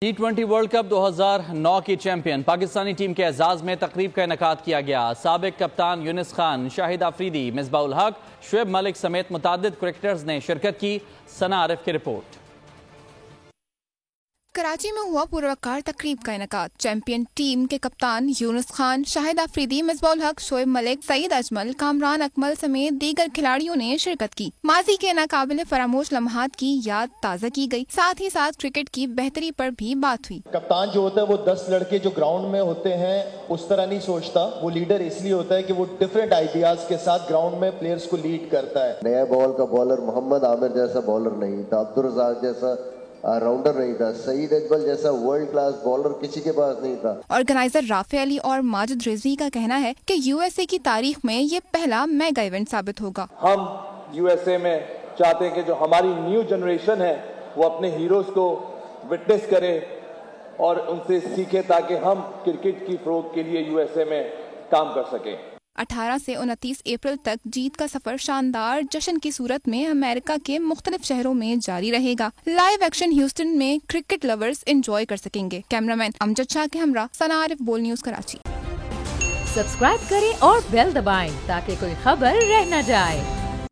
T20 world cup 2009 की champion Pakistani team के एजाज में तकरीब का इनेकाद किया गया। साबिक कप्तान यूनिस खान, शाहिद आफरीदी, मिसबाह उल हक, शुएब मलिक समेत मुतादिद क्रिकेटर्स ने शिरकत की। सना आरिफ की रिपोर्ट। कराची में हुआ पुरवकार तकरीब का इनेकाद। चैंपियन टीम के कप्तान यूनुस खान, शाहिद आफरीदी, मिसबाह उल हक, शुएब मलिक, सईद अजमल, कामरान अकमल समेत दीगर खिलाड़ियों ने शिरकत की। माजी के नाकाबिले फरामोश लम्हात की याद ताज़ा की गई। साथ ही साथ क्रिकेट की बेहतरी पर भी बात हुई। कप्तान जो होता है वो 10 लड़के जो ग्राउंड में होते हैं उस तरह नहीं सोचता। वो लीडर इसलिए होता है कि वो डिफरेंट आइडियाज के साथ ग्राउंड में प्लेयर्स को लीड करता है। नया बॉल का बॉलर मोहम्मद आमिर जैसा बॉलर नहीं था, अब्दुल रज़ाक जैसा राउंडर नहीं था, सईद अजमल जैसा वर्ल्ड क्लास बॉलर किसी के पास नहीं था। ऑर्गेनाइजर राफे अली और माजिद रिजवी का कहना है कि यूएसए की तारीख में ये पहला मेगा इवेंट साबित होगा। हम यूएसए में चाहते हैं कि जो हमारी न्यू जनरेशन है वो अपने हीरोज को विटनेस करे और उनसे सीखे ताकि हम क्रिकेट की फ़रोग के लिए यूएसए में काम कर सकें। 18 से 29 अप्रैल तक जीत का सफर शानदार जश्न की सूरत में अमेरिका के मुख्तलिफ शहरों में जारी रहेगा। लाइव एक्शन ह्यूस्टन में क्रिकेट लवर्स एंजॉय कर सकेंगे। कैमरामैन अमजद शाह के हमरा, सना आरिफ, बोल न्यूज कराची। सब्सक्राइब करें और बेल दबाएं ताकि कोई खबर रह न जाए।